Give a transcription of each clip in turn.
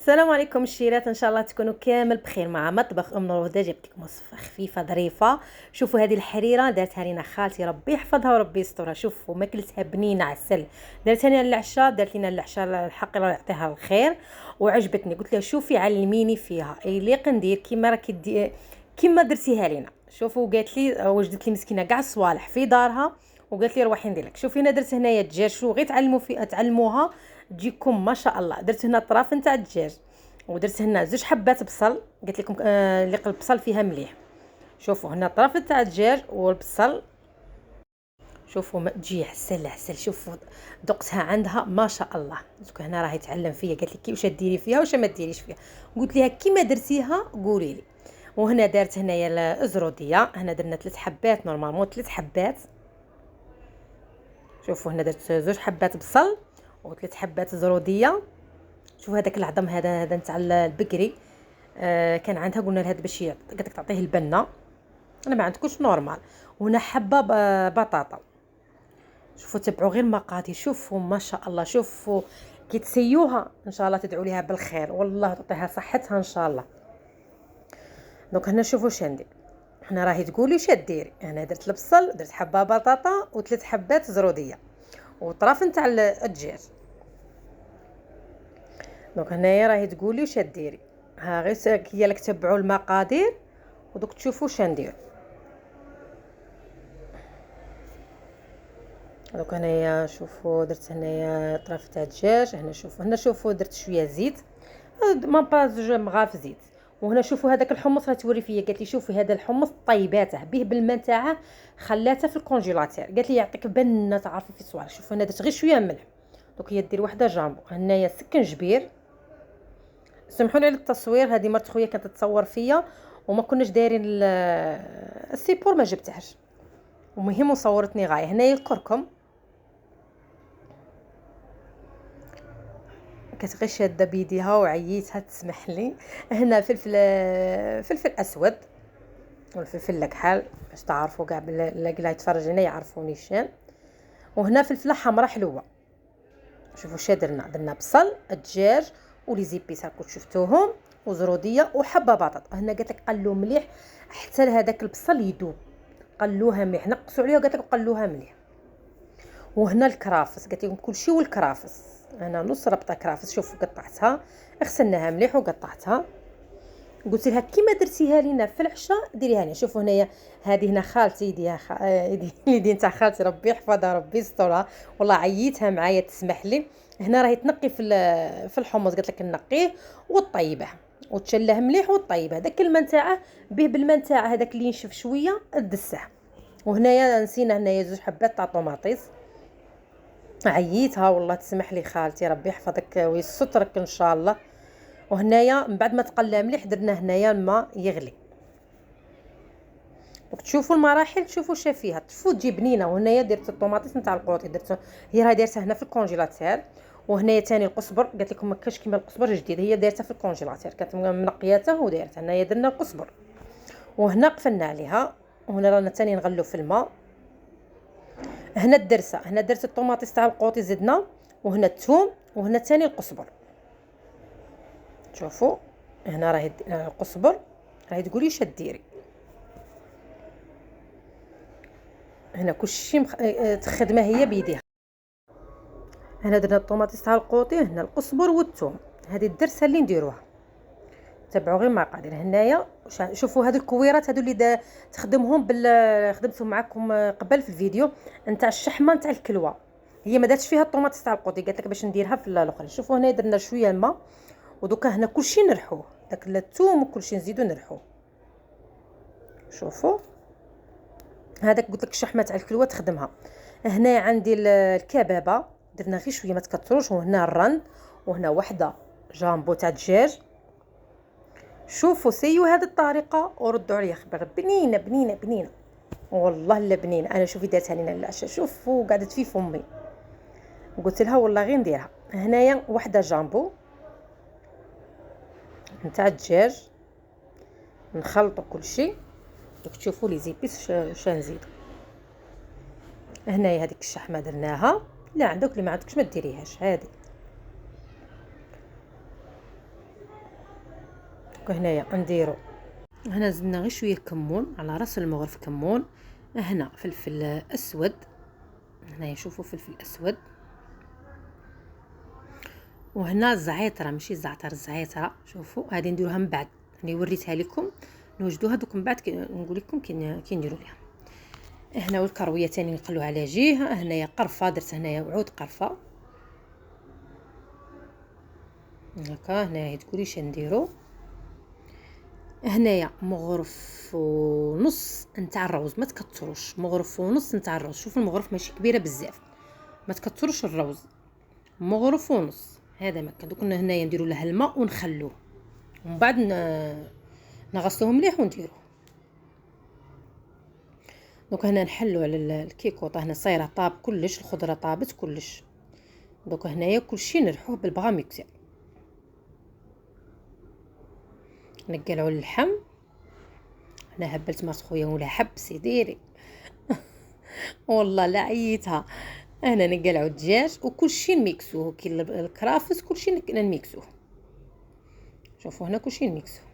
السلام عليكم الشيرات، ان شاء الله تكونوا كامل بخير. مع مطبخ ام نور هدى جبت لكم وصفه خفيفه ظريفه. شوفوا هذه الحريره دارتها لينا خالتي، ربي يحفظها وربي يسترها. شوفوا ماكلتها بنينه عسل، دارتها لنا العشاء، دارت لنا العشاء الحق الله يعطيها الخير وعجبتني. قلت لها شوفي علميني فيها يليق ندير كيما راكي كيما درتيها لينا. شوفوا قالت لي وجدت لي مسكينه كاع الصوالح في دارها وقالت لي روحي ندير لك. شوفي انا درت هنايا الدجاج، شو غير تعلموا في تعلموها تجيكم ما شاء الله. درت هنا طراف نتاع الدجاج ودرت هنا زوج حبات بصل، قلت لكم اللي البصل فيها مليح. شوفوا هنا طرف تاع الدجاج والبصل، شوفوا ما تجي عسل عسل. شوفوا دقتها عندها ما شاء الله. دوك هنا راهي تعلم فيا، قالت لي كي واش ديري فيها واش ما ديريش فيها. قلت لها كيما درتيها قولي لي. وهنا دارت هنايا الازروديه، هنا درنا 3 حبات نورمالمون 3 حبات. شوفوا هنا درت زوج حبات بصل و3 حبات زروديه. شوف هذاك العظم هذا نتاع البقري، كان عندها قلنا لها باش قالت لك تعطيه البنه، انا ما عندكوش نورمال. وهنا حبه بطاطا. شوفوا تبعوا غير المقادير، شوفوا ما شاء الله. شوفوا كي تسيوها ان شاء الله تدعوا ليها بالخير والله تعطيها صحتها ان شاء الله. دونك هنا شوفوا واش ندير. هنا راهي تقولي واش ديري. انا درت البصل، درت حبه بطاطا و3 حبات زروديه وطرف نتاع الدجاج. دونك هنايا راهي تقولي واش ديري. ها غير هي لك تبعوا المقادير ودوك تشوفوا واش ندير. دوك هنايا شوفوا درت هنايا طرف تاع الدجاج. هنا شوفوا درت شويه زيت، ما با زوج مغارف زيت. وهنا شوفوا هذاك الحمص راه توري فيا، قالت لي شوفي هذا الحمص طيباته به بالماء تاعه، خلاته في الكونجيلاتير، قالت لي يعطيك بنه تعرفي في الصوالح. شوفوا انا درت غير شويه ملح. دوك هي دير وحده جامبو. هنايا سكنجبير، سمحوا لي على التصوير، هذه مرت خويا كانت تصور فيا وما كناش دايرين السيبور ما جبتهاش، ومهم وصورتني غايه. هنايا الكركم، كانت غير شاده بيديها وعييتها تسمح لي. هنا فلفل اسود والفلفل الكحل باش تعرفوا كاع اللي يتفرج هنا يعرفوا نيشان. وهنا فلفله حمراء حلوه. شوفوا واش درنا بصل الدجاج ولي زيبيس راكم شفتوهم وزروديه وحبه بطاطا. هنا قالت لك قلوا مليح حتى هذاك البصل يذوب، قلوها مليح، نقصوا عليها وقالت لك قلوها مليح. وهنا الكرافس، قالت لكم كل شيء والكرافس. انا نص ربطه كرافس، شوفوا قطعتها غسلناها مليح وقطعتها. قلت لها كيما درتيها لينا في العشاء ديريها لي. شوفوا هنايا هذه هنا خالتي يديها يدي نتاع خالتي ربي يحفظها ربي يسترها، والله عييتها معايا تسمح لي. هنا راهي تنقي في الحمص، قالت لك نقيه وطيبه وتشله مليح وطيبه. داك الماء نتاعه به بالماء نتاعه هذاك اللي ينشف شويه دسه. وهنايا نسينا هنايا زوج حبات تاع طوماطيس، عييتها والله تسمح لي خالتي ربي يحفظك ويسترك ان شاء الله. وهنايا من بعد ما تقلى مليح درنا هنايا الماء يغلي. تشوفوا المراحل، تشوفوا فيها تفوت تجي بنينه. وهنايا درت الطوماطيس نتاع القوطي، درت هي راهي دايرتها هنا في الكونجيلاتير. وهنايا ثاني القزبر، قالت لكم ما كاش كيما القزبر جديد، هي دايرتها في الكونجيلاتير كانت منقياته ودايرتها. هنايا درنا القزبر وهنا قفلنا عليها. وهنا رانا ثاني نغلو في الماء. هنا الدرسه، هنا درت الطوماطيس تاع القوطي زدنا، وهنا الثوم، وهنا ثاني القزبر. شوفوا هنا راهي القزبر، راهي تقولي اش ديري. هنا كلشي تخدمه هي بيديها. هنا درنا الطوماطيس تاع القوطي، هنا القزبر والثوم. هذه الدرسه اللي نديروها، تبعوا غير مقادير. هنايا شوفوا هذو الكويرات هذو اللي تخدمهم خدمتهم معكم قبل في الفيديو نتاع الشحمه نتاع الكلوه. هي ما دارتش فيها الطوماطيس تاع القوطي، قالت لك باش نديرها في الاخرين. شوفوا هنا درنا شويه الماء ودوكا هنا كلشي نرحوه، داك الثوم وكلشي نزيدو نرحوه. شوفوا هذاك قلت لك الشحمه تاع الكلوه تخدمها. هنا عندي الكبابه، درنا غير شويه ما تكثروش. وهنا الرند، وهنا وحده جامبو تاع الدجاج. شوفوا سيوا هذه الطريقه وردوا عليا خبر بنينه بنينه بنينه والله لا بنينه. انا شوفي دارتها لينا العشاء، شوفوا قعدت في فمي قلت لها والله غير نديرها. هنايا وحده جامبو نتاع الدجاج، نخلطوا كل شيء. دوك تشوفوا لي زيبيس واش نزيدو. هنايا هذيك الشحمه درناها، لا عندك اللي ما عندكش ما ديريهاش. هذه هنايا نديرو، هنا زدنا غير شويه كمون على راس المغرف، كمون. هنا فلفل اسود، هنايا شوفوا فلفل اسود. وهنا الزعيتره، ماشي الزعتر، الزعيتره. شوفوا هذه نديروها من بعد، راني وريتها لكم نوجدوها دوك من بعد نقول لكم كي نديروا ليها. هنا والكرويه ثاني نقلوها على جهه. هنايا قرفه، درت هنايا عود قرفه هكا. هنايا تقولي اش نديرو. هنايا مغرف ونص نتاع الروز، ما تكثروش، مغرف ونص نتاع الروز. شوفوا المغرف ماشي كبيره بزاف، ما تكثروش الروز، مغرف ونص. هذا ما كان. دوك هنايا نديروا له الماء ونخلوه، ومن بعد نغسلوه مليح ونديروه. دوك هنا نحلوا على الكيكوطه. هنا صايره طاب كلش، الخضره طابت كلش. دوك هنايا كلشي نرحوه بالبغاميكسر. نقلعوا اللحم. انا هبلت مرت خويا ولا حبسي ديري والله لا عييتها. انا نقلعوا الدجاج وكلشي نميكسوه، كي الكرافس كلشي نميكسوه. شوفوا هنا كلشي نميكسوه.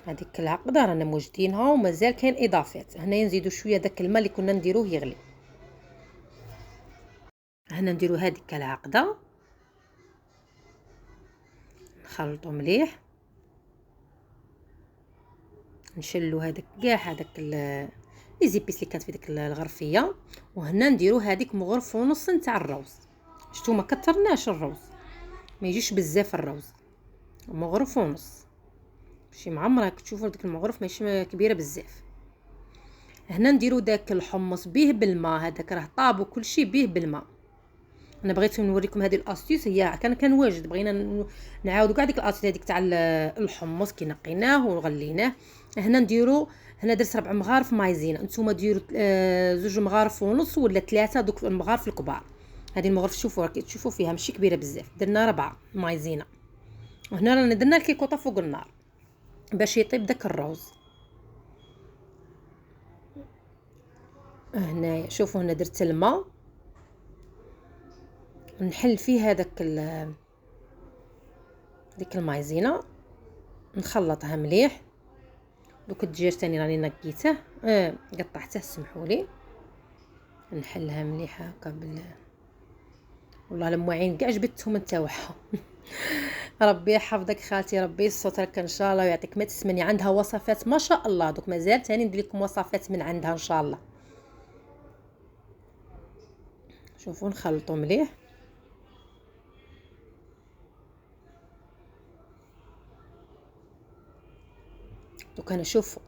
هذيك العقده رانا موجدينها ومازال كاين اضافات. هنا نزيدوا شويه داك الماء اللي كنا نديروه يغلي. هنا نديروا هذيك العقده، نخلطوا مليح، نشلوا هذاك كاع هذاك لي زيبيس اللي كانت في ديك الغرفيه. وهنا نديروا هذيك مغرف ونص نتاع الروز. شفتوا ما كثرناش الروز، ما يجيش بزاف الروز، مغرف ونص ماشي معمره. تشوفوا ديك المغرف ماشي كبيره بزاف. هنا نديروا داك الحمص به بالماء، هذاك راه طاب وكل شيء به بالماء. انا بغيت نوريكم هذه الاستيس، هي كان واجد، بغينا نعاودوا كاع ديك الاستيس هذيك تاع الحمص كي نقيناه وغليناه. هنا نديروا، هنا درت 4 مغارف مايزينا، نتوما ديروا 2 مغارف ونص ولا 3 دوك المغارف الكبار. هذه المغرف شوفوا راكي تشوفوا فيها ماشي كبيره بزاف، درنا 4 مايزينا. وهنا رانا درنا الكيكوطه فوق النار باش يطيب داك الروز. هنايا شوفوا هنا درت الماء، نحل فيه هذاك ديك المايزينا، نخلطها مليح. دوك الدجاج ثاني راني نقيته قطعته، سمحوا لي. نحلها مليح هكا والله المواعين كاع جبدتهم نتاوعها ربي يحفظك خالتي، ربي يسترك ان شاء الله ويعطيك ما تسمني. عندها وصفات ما شاء الله، دوك مازال ثاني ندير لكم وصفات من عندها ان شاء الله. شوفوا نخلطوا مليح. دوك انا شوفوا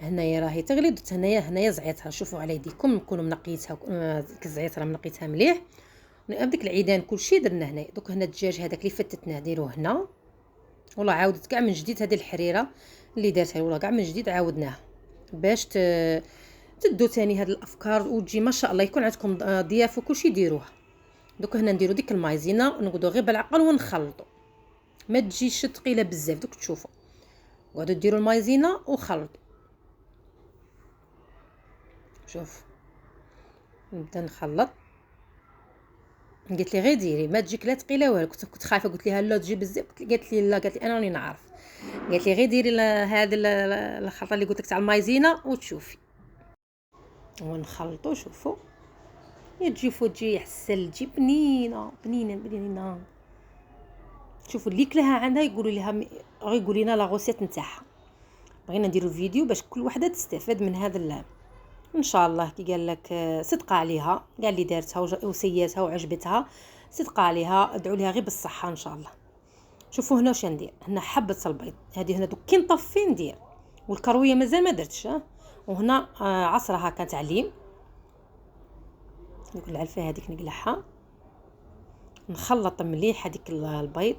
هنايا راهي تغلي، درت هنايا زعيتها. شوفوا على يديكم نكونوا منقيتها، ديك الزعيتره منقيتها مليح. بديك العيدان كلشي درنا هنايا. دوك هنا الدجاج هذاك اللي فتتناه ديروه هنا. والله عاودت كاع من جديد هذه الحريره اللي دارتها، والله كاع من جديد عاودناها باش تدو ثاني هاد الافكار وتجي ما شاء الله. يكون عندكم ضياف وكلشي ديروها. دوك هنا نديرو ديك المايزينا ونقعدوا غير بالعقل ونخلطوا، ما تجيش ثقيله بزاف. دوك تشوفوا قعدوا ديروا المايزينا وخلطوا. شوف نبدا نخلط. قالت لي غير ديري ما تجيك لا ثقيله والو. كنت خايفه، قلت لها لا تجي بزاف، قالت لي لا، قالت لي انا راني نعرف. قالت لي غير ديري هذه الخلطه اللي قلت لك تاع المايزينا وتشوفي. ونخلطوا. شوفوا تجي عسل، تجي بنينه بنينه بنينه. شوفوا اللي كلها عندها يقولوا لها غير قولي لنا لا غوسيت نتاعها. بغينا نديروا الفيديو باش كل وحده تستفاد من هذا ان شاء الله. كي قال لك صدقه عليها، قال لي دارتها وسياتها وعجبتها، صدقه عليها، ادعوا لها غير بالصحه ان شاء الله. شوفوا هنا واش ندير. هنا حبه البيض هذه، هنا دوك كي نطفي ندير، والكرويه مازال ما درتش. وهنا عصرها كانت عليم. دوك العلفه هذيك نقلعها، نخلط مليح هذيك البيض.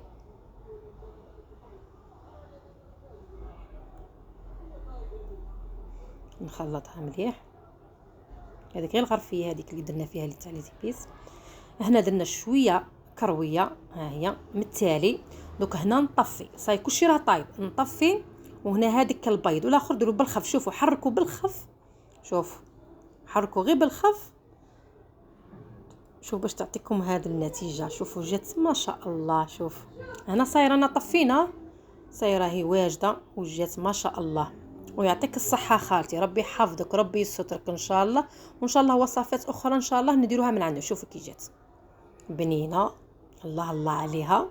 نخلطها مليح. هذيك غير الغرفيه هذيك اللي درنا فيها اللي تاع لي زيبيس. هنا درنا شويه كرويه، ها هي من التالي. دوك هنا نطفي، صاي كلشي راه طايب، نطفي. وهنا هذيك البيض والاخر ديروا بالخف. شوفوا حركوا بالخف، شوفوا حركوا غير بالخف. شوف باش تعطيكم هذه النتيجه. شوفوا جات ما شاء الله. شوف هنا صايره انا طفينا، صايره هي واجده وجات ما شاء الله. ويعطيك الصحه خالتي، ربي يحفظك، ربي يسترك ان شاء الله. وان شاء الله وصفات اخرى ان شاء الله نديروها من عنده. شوفوا كي جات بنينه، الله الله عليها،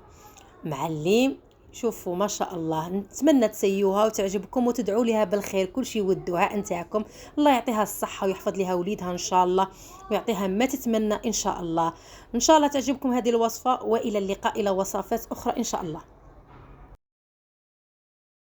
معلم. شوفوا ما شاء الله، نتمنى تسيوها وتعجبكم وتدعوا لها بالخير. كل شيء والدعاء نتاعكم. الله يعطيها الصحه ويحفظ لها وليدها ان شاء الله، ويعطيها ما تتمنى ان شاء الله. ان شاء الله تعجبكم هذه الوصفه، والى اللقاء الى وصفات اخرى ان شاء الله.